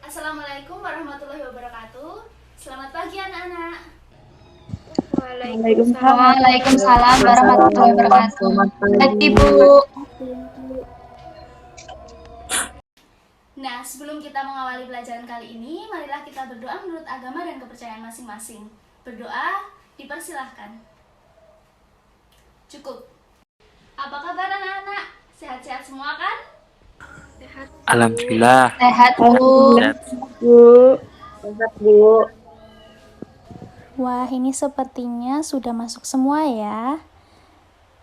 Assalamualaikum warahmatullahi wabarakatuh. Selamat pagi anak-anak. Waalaikumsalam warahmatullahi wabarakatuh. Pagi, Bu. Nah, sebelum kita mengawali pelajaran kali ini, marilah kita berdoa menurut agama dan kepercayaan masing-masing. Berdoa dipersilahkan. Cukup. Apa kabar anak-anak? Sehat-sehat semua kan? Alhamdulillah. Sehat, Bu. Sehat, Bu. Wah, ini sepertinya sudah masuk semua ya.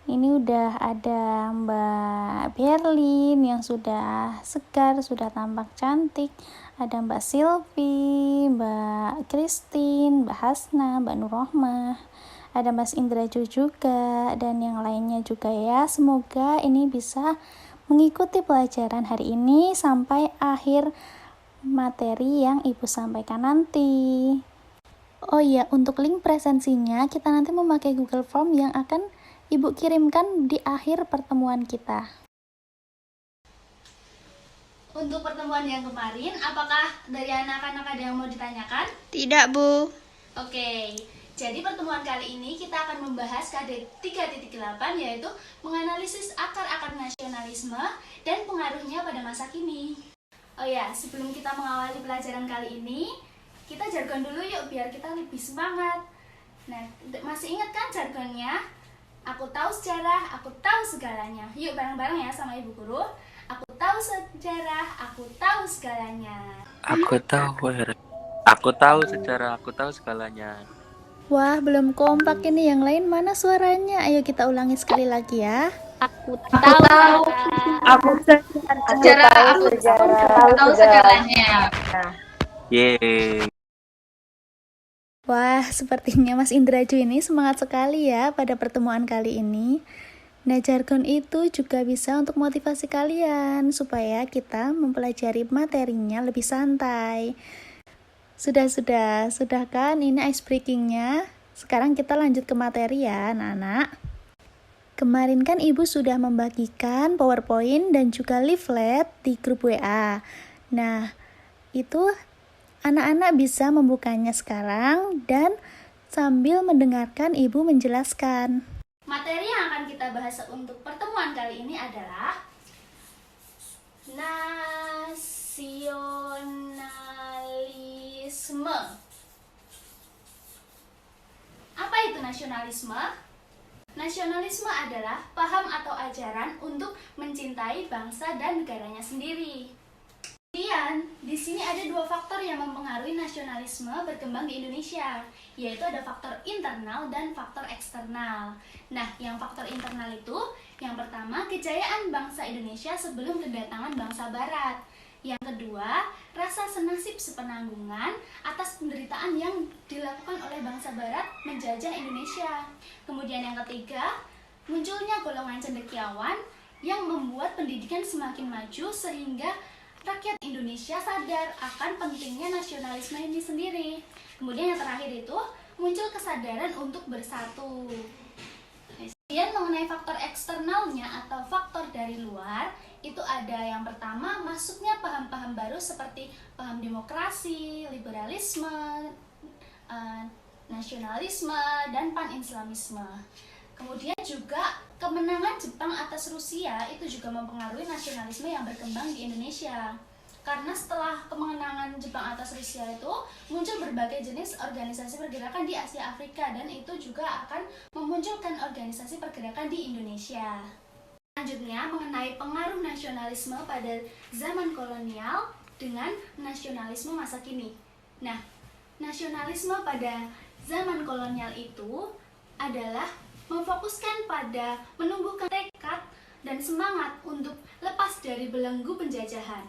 Ini udah ada Mbak Berlin yang sudah segar, sudah tampak cantik. Ada Mbak Silvi, Mbak Christine, Mbak Hasna, Mbak Nurrohmah. Ada Mas Indraju juga, dan yang lainnya juga ya. Semoga ini bisa mengikuti pelajaran hari ini sampai akhir materi yang Ibu sampaikan nanti. Oh iya, untuk link presensinya kita nanti memakai Google Form yang akan Ibu kirimkan di akhir pertemuan kita. Untuk pertemuan yang kemarin, apakah dari anak-anak ada yang mau ditanyakan? Tidak, Bu. Oke, jadi pertemuan kali ini kita akan membahas KD 3.8, yaitu menganalisis akar-akar nasionalisme dan pengaruhnya pada masa kini. Oh ya, sebelum kita mengawali pelajaran kali ini, kita jargon dulu yuk biar kita lebih semangat. Nah, masih ingat kan jargonnya? Aku tahu sejarah, aku tahu segalanya. Yuk bareng-bareng ya sama Ibu Guru. Aku tahu sejarah, aku tahu segalanya. Aku tahu sejarah, aku tahu segalanya. Wah, belum kompak ini, yang lain mana suaranya? Ayo kita ulangi sekali lagi ya. Aku tahu sejarah, aku tahu segalanya. Yeay. Wah, sepertinya Mas Indraju ini semangat sekali ya pada pertemuan kali ini. Nah, jargon itu juga bisa untuk motivasi kalian supaya kita mempelajari materinya lebih santai. Sudah kan ini ice breakingnya? Sekarang kita lanjut ke materi ya, anak-anak. Kemarin kan Ibu sudah membagikan PowerPoint dan juga leaflet di grup WA. Nah, itu anak-anak bisa membukanya sekarang dan sambil mendengarkan Ibu menjelaskan. Materi yang akan kita bahas untuk pertemuan kali ini adalah nasionalisme. Apa itu nasionalisme? Nasionalisme adalah paham atau ajaran untuk mencintai bangsa dan negaranya sendiri. Kemudian, di sini ada dua faktor yang mempengaruhi nasionalisme berkembang di Indonesia, yaitu ada faktor internal dan faktor eksternal. Nah, yang faktor internal itu, yang pertama, kejayaan bangsa Indonesia sebelum kedatangan bangsa Barat. Yang kedua, rasa senasib sepenanggungan atas penderitaan yang dilakukan oleh bangsa Barat menjajah Indonesia. Kemudian yang ketiga, munculnya golongan cendekiawan yang membuat pendidikan semakin maju sehingga rakyat Indonesia sadar akan pentingnya nasionalisme ini sendiri. Kemudian yang terakhir itu muncul kesadaran untuk bersatu. Kemudian mengenai faktor eksternalnya atau faktor dari luar, itu ada yang pertama masuknya paham-paham baru seperti paham demokrasi, liberalisme, nasionalisme, dan pan-islamisme. Kemudian juga kemenangan Jepang atas Rusia itu juga mempengaruhi nasionalisme yang berkembang di Indonesia. Karena setelah kemenangan Jepang atas Rusia itu muncul berbagai jenis organisasi pergerakan di Asia Afrika, dan itu juga akan memunculkan organisasi pergerakan di Indonesia. Selanjutnya mengenai pengaruh nasionalisme pada zaman kolonial dengan nasionalisme masa kini. Nah, nasionalisme pada zaman kolonial itu adalah memfokuskan pada menumbuhkan tekad dan semangat untuk lepas dari belenggu penjajahan.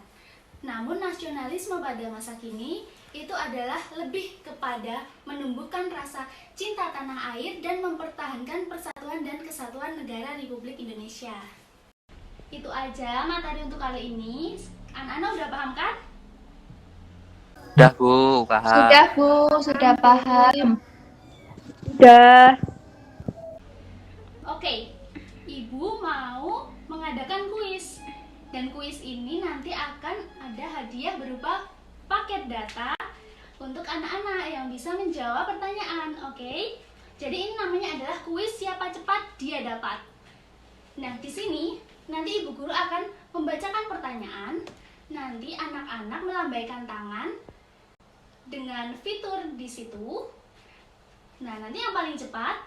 Namun nasionalisme pada masa kini itu adalah lebih kepada menumbuhkan rasa cinta tanah air dan mempertahankan persatuan dan kesatuan negara Republik Indonesia. Itu aja materi untuk kali ini. Anak-anak udah paham kan? Sudah, Bu, paham. Sudah, Bu, sudah paham. Sudah. Oke, Ibu mau mengadakan kuis. Dan kuis ini nanti akan ada hadiah berupa paket paket data untuk anak-anak yang bisa menjawab pertanyaan. Oke? Jadi ini namanya adalah kuis siapa cepat dia dapat. Nah, di sini nanti ibu guru akan membacakan pertanyaan. Nanti anak-anak melambaikan tangan dengan fitur di situ. Nah, nanti yang paling cepat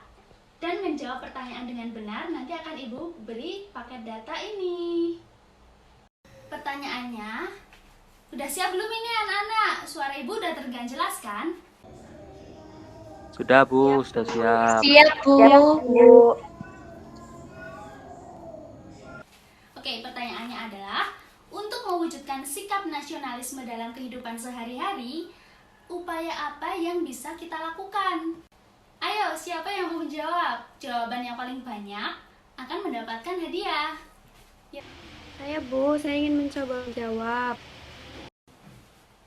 dan menjawab pertanyaan dengan benar nanti akan ibu beri paket data ini. Pertanyaannya, udah siap belum ini anak-anak? Suara ibu udah terdengar jelas kan? Sudah Bu, sudah siap. Siap, Bu. Bu. Oke, pertanyaannya adalah, untuk mewujudkan sikap nasionalisme dalam kehidupan sehari-hari, upaya apa yang bisa kita lakukan? Ayo, siapa yang mau menjawab? Jawaban yang paling banyak akan mendapatkan hadiah. Saya Bu, saya ingin mencoba menjawab.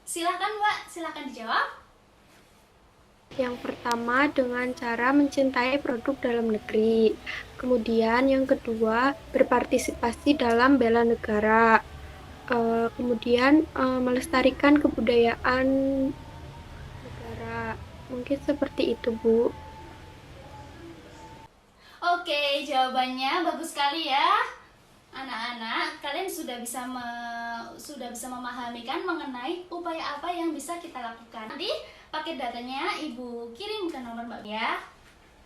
Silahkan Mbak, silahkan dijawab. Yang pertama dengan cara mencintai produk dalam negeri. Kemudian yang kedua berpartisipasi dalam bela negara. Kemudian melestarikan kebudayaan negara. Mungkin seperti itu Bu. Oke, jawabannya bagus sekali ya. Anak-anak, kalian sudah bisa memahami kan mengenai upaya apa yang bisa kita lakukan. Nanti paket datanya ibu kirim ke nomor Mbak ya.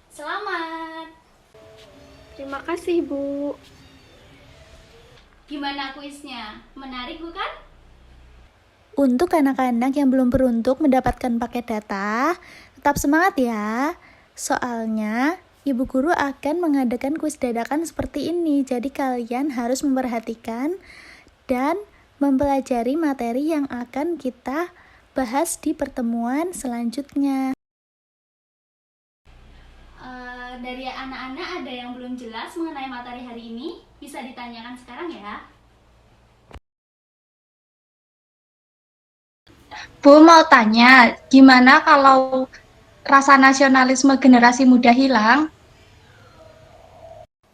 Selamat. Terima kasih Bu. Gimana kuisnya? Menarik bukan? Untuk anak-anak yang belum beruntung mendapatkan paket data, tetap semangat ya. Soalnya ibu guru akan mengadakan kuis dadakan seperti ini. Jadi kalian harus memperhatikan dan mempelajari materi yang akan kita bahas di pertemuan selanjutnya. Dari anak-anak ada yang belum jelas mengenai materi hari ini? Bisa ditanyakan sekarang ya. Bu mau tanya, gimana kalau rasa nasionalisme generasi muda hilang?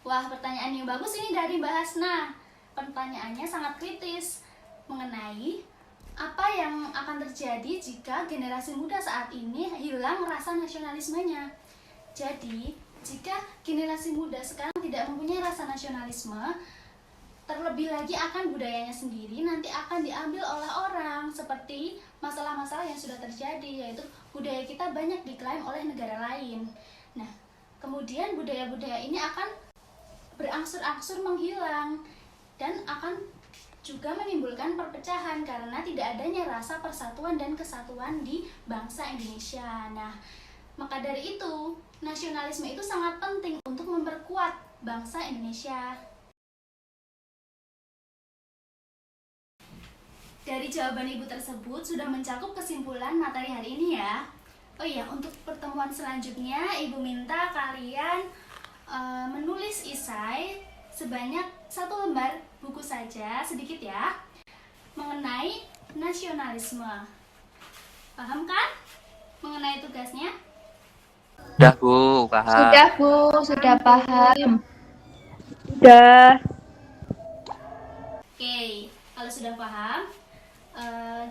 Wah, pertanyaan yang bagus ini dari Mbak Hasna. Pertanyaannya sangat kritis mengenai apa yang akan terjadi jika generasi muda saat ini hilang rasa nasionalismenya. Jadi, jika generasi muda sekarang tidak mempunyai rasa nasionalisme, terlebih lagi akan budayanya sendiri nanti akan diambil oleh orang, seperti masalah-masalah yang sudah terjadi, yaitu budaya kita banyak diklaim oleh negara lain. Nah, kemudian budaya-budaya ini akan berangsur-angsur menghilang dan akan juga menimbulkan perpecahan karena tidak adanya rasa persatuan dan kesatuan di bangsa Indonesia. Nah, maka dari itu, nasionalisme itu sangat penting untuk memperkuat bangsa Indonesia. Dari jawaban ibu tersebut sudah mencakup kesimpulan materi hari ini ya. Oh iya, untuk pertemuan selanjutnya ibu minta kalian menulis esai sebanyak 1 lembar buku saja, sedikit ya, mengenai nasionalisme. Paham kan mengenai tugasnya? Sudah Bu, paham. Sudah, Bu. Sudah paham. Sudah. Oke, kalau sudah paham,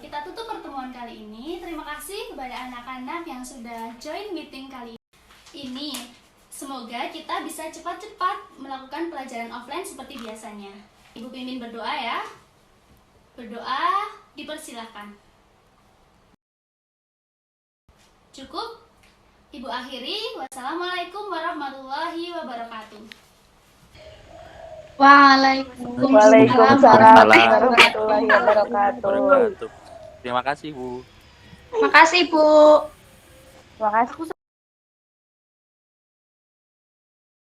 kita tutup pertemuan kali ini. Terima kasih kepada anak-anak yang sudah join meeting kali ini. Semoga kita bisa cepat-cepat melakukan pelajaran offline seperti biasanya. Ibu pimpin berdoa ya. Berdoa dipersilahkan. Cukup? Ibu akhiri. Wassalamualaikum warahmatullahi wabarakatuh. Waalaikumsalam warahmatullahi wabarakatuh. Terima kasih Bu. Makasih, Bu. Terima kasih.